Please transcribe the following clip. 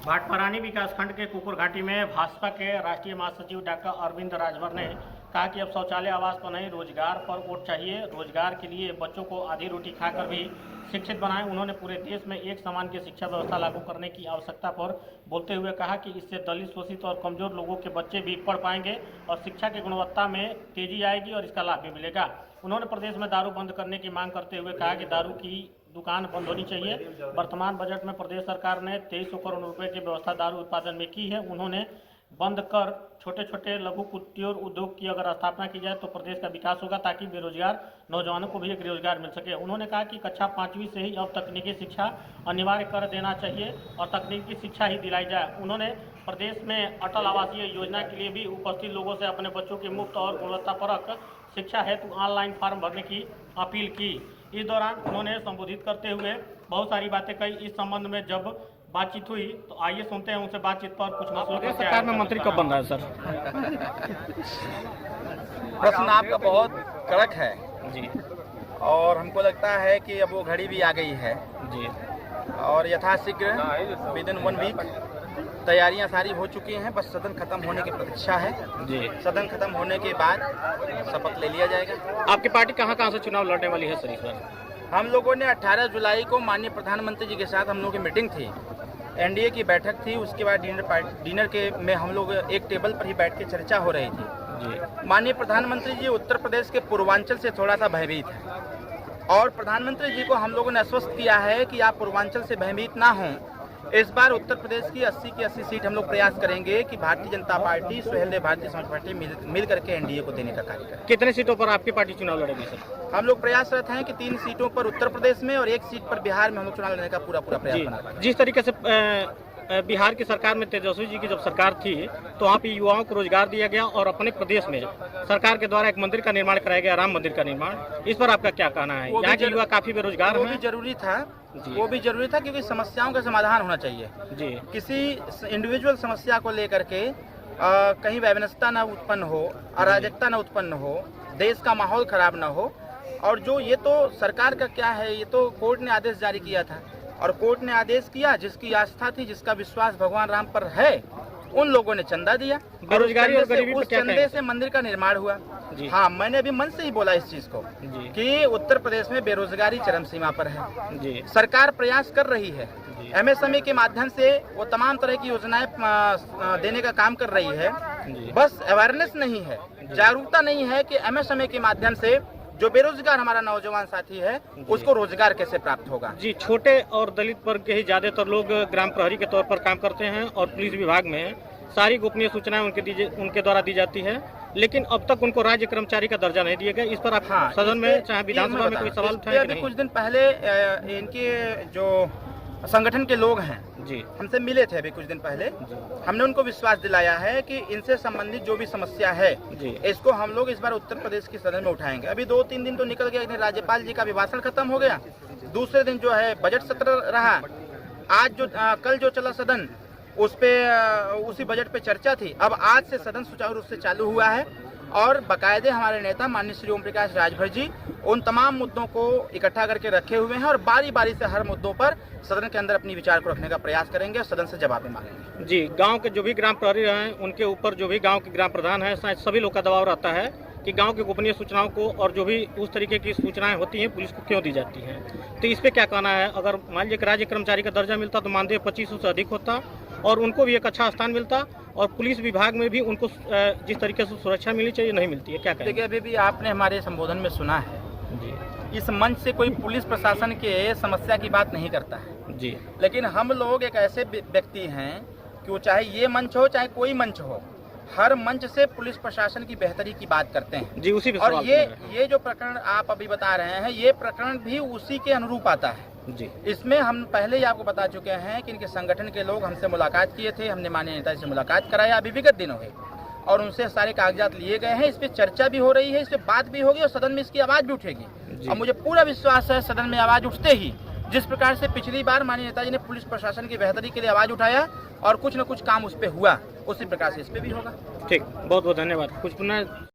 भाटपरानी विकासखंड के कुकुर घाटी में भाजपा के राष्ट्रीय महासचिव डॉक्टर अरविंद राजभर ने कहा कि अब शौचालय आवास पर नहीं, रोजगार पर वोट चाहिए। रोजगार के लिए बच्चों को आधी रोटी खाकर भी शिक्षित बनाएं। उन्होंने पूरे देश में एक समान की शिक्षा व्यवस्था लागू करने की आवश्यकता पर बोलते हुए कहा कि इससे दलित, शोषित और कमजोर लोगों के बच्चे भी पढ़ पाएंगे और शिक्षा की गुणवत्ता में तेजी आएगी और इसका लाभ भी मिलेगा। उन्होंने प्रदेश में दारू बंद करने की मांग करते हुए कहा कि दारू की दुकान बंद होनी चाहिए। वर्तमान बजट में प्रदेश सरकार ने 2300 करोड़ रुपए की व्यवस्था दारू उत्पादन में की है। उन्होंने बंद कर छोटे छोटे लघु कुटीर उद्योग की अगर स्थापना की जाए तो प्रदेश का विकास होगा, ताकि बेरोजगार नौजवानों को भी एक रोजगार मिल सके। उन्होंने कहा कि कक्षा 5वीं से ही अब तकनीकी शिक्षा अनिवार्य कर देना चाहिए और तकनीकी शिक्षा ही दिलाई जाए। उन्होंने प्रदेश में अटल आवासीय योजना के लिए भी उपस्थित लोगों से अपने बच्चों की मुफ्त और गुणवत्तापरक शिक्षा हेतु ऑनलाइन फॉर्म भरने की अपील की। इस दौरान उन्होंने संबोधित करते हुए बहुत सारी बातें कही। इस संबंध में जब बातचीत हुई तो आइए सुनते हैं उनसे बातचीत पर कुछ मसलों पर। सरकार में मंत्री कब बन रहा है सर? प्रश्न आपका बहुत कड़क है जी, और हमको लगता है कि अब वो घड़ी भी आ गई है जी, और यथाशीघ्र विद इन 1 वीक तैयारियां सारी हो चुकी हैं। बस सदन खत्म होने की प्रतीक्षा है जी। सदन खत्म होने के बाद शपथ ले लिया जाएगा। आपकी पार्टी कहाँ से चुनाव लड़ने वाली है सर इस बार? हम लोगों ने 18 जुलाई को माननीय प्रधानमंत्री जी के साथ हम लोगों की मीटिंग थी, एनडीए की बैठक थी। उसके बाद डिनर के में हम लोग एक टेबल पर ही बैठ के चर्चा हो रही थी। माननीय प्रधानमंत्री जी उत्तर प्रदेश के पूर्वांचल से थोड़ा सा भयभीत है और प्रधानमंत्री जी को हम लोगों ने आश्वस्त किया है कि आप पूर्वांचल से भयभीत ना हों। इस बार उत्तर प्रदेश की 80 की 80 सीट हम लोग प्रयास करेंगे कि भारतीय जनता पार्टी, सुहेलदेव भारतीय समाज पार्टी मिल करके एनडीए को देने का कार्य करें। कितने सीटों पर आपकी पार्टी चुनाव लड़ेगी सर? हम लोग प्रयासरत हैं कि 3 सीटों पर उत्तर प्रदेश में और 1 सीट पर बिहार में हम लोग चुनाव लड़ने का पूरा प्रयास बना रहे हैं। जिस तरीके से बिहार की सरकार में तेजस्वी जी की जब सरकार थी तो वहाँ पे युवाओं को रोजगार दिया गया और अपने प्रदेश में सरकार के द्वारा एक मंदिर का निर्माण कराया गया, राम मंदिर का निर्माण। इस पर आपका क्या कहना है? यहाँ के युवा काफी बेरोजगार वो भी जरूरी था क्योंकि समस्याओं का समाधान होना चाहिए जी। किसी इंडिविजुअल समस्या को लेकर के कहीं वैमनस्यता न उत्पन्न हो, अराजकता न उत्पन्न हो, देश का माहौल खराब न हो। और जो ये तो सरकार का क्या है, ये तो कोर्ट ने आदेश जारी किया था और कोर्ट ने आदेश किया, जिसकी आस्था थी, जिसका विश्वास भगवान राम पर है, उन लोगों ने चंदा दिया। बेरोजगारी और गरीबी उस चंदे से मंदिर का निर्माण हुआ। हाँ, मैंने अभी मन से ही बोला इस चीज को कि उत्तर प्रदेश में बेरोजगारी चरम सीमा पर है जी। सरकार प्रयास कर रही है, एमएसएमई के माध्यम से वो तमाम तरह की योजनाएं देने का काम कर रही है। बस अवेयरनेस नहीं है, जागरूकता नहीं है कि एमएसएमई के माध्यम से जो बेरोजगार हमारा नौजवान साथी है उसको रोजगार कैसे प्राप्त होगा। जी, छोटे और दलित वर्ग के ही ज्यादातर लोग ग्राम प्रहरी के तौर पर काम करते हैं और पुलिस विभाग में सारी गोपनीय सूचनाएं उनके द्वारा दी जाती है, लेकिन अब तक उनको राज्य कर्मचारी का दर्जा नहीं दिया गया। इस पर आप सदन में चाहे विधानसभा में कोई सवाल उठाएं कि नहीं? कुछ दिन पहले इनके जो संगठन के लोग हैं जी हमसे मिले थे अभी कुछ दिन पहले। हमने उनको विश्वास दिलाया है कि इनसे संबंधित जो भी समस्या है इसको हम लोग इस बार उत्तर प्रदेश की सदन में उठाएंगे। अभी 2-3 दिन तो निकल गया, राज्यपाल जी का अभिभाषण खत्म हो गया, दूसरे दिन जो है बजट सत्र रहा, आज जो कल जो चला सदन उस पे उसी बजट पे चर्चा थी। अब आज से सदन सुचारू रूप से चालू हुआ है और बाकायदे हमारे नेता माननीय श्री ओम प्रकाश राजभर जी उन तमाम मुद्दों को इकट्ठा करके रखे हुए हैं और बारी बारी से हर मुद्दों पर सदन के अंदर अपनी विचार को रखने का प्रयास करेंगे और सदन से जवाब मांगेंगे। जी, गांव के जो भी ग्राम प्रहरी हैं उनके ऊपर जो भी गांव के ग्राम प्रधान है, सभी लोग का दबाव रहता है कि गांव की गोपनीय सूचनाओं को और जो भी उस तरीके की सूचनाएं होती हैं पुलिस को क्यों दी जाती हैं। तो इस पे क्या कहना है? अगर मान लीजिए राज्य कर्मचारी का दर्जा मिलता तो मानदेय 2500 से अधिक होता और उनको भी एक अच्छा स्थान मिलता और पुलिस विभाग में भी उनको जिस तरीके से सुरक्षा मिलनी चाहिए नहीं मिलती है। क्या कहें? देखिए, अभी भी आपने हमारे संबोधन में सुना है जी, इस मंच से कोई पुलिस प्रशासन के समस्या की बात नहीं करता है जी, लेकिन हम लोग एक ऐसे व्यक्ति हैं कि वो चाहे ये मंच हो चाहे कोई मंच हो, हर मंच से पुलिस प्रशासन की बेहतरी की बात करते हैं जी। उसी और ये जो प्रकरण आप अभी बता रहे हैं, ये प्रकरण भी उसी के अनुरूप आता है जी। इसमें हम पहले ही आपको बता चुके हैं कि इनके संगठन के लोग हमसे मुलाकात किए थे, हमने माननीय नेता से मुलाकात कराया अभी विगत दिनों में और उनसे सारे कागजात लिए गए हैं। इस पे चर्चा भी हो रही है, इस पे बात भी होगी और सदन में इसकी आवाज भी उठेगी। और मुझे पूरा विश्वास है सदन में आवाज उठते ही, जिस प्रकार से पिछली बार माननीय नेताजी ने पुलिस प्रशासन की बेहतरी के लिए आवाज उठाया और कुछ न कुछ काम उस पे हुआ, उसी प्रकार से इस पे भी होगा। ठीक, बहुत बहुत धन्यवाद। कुछ पुनः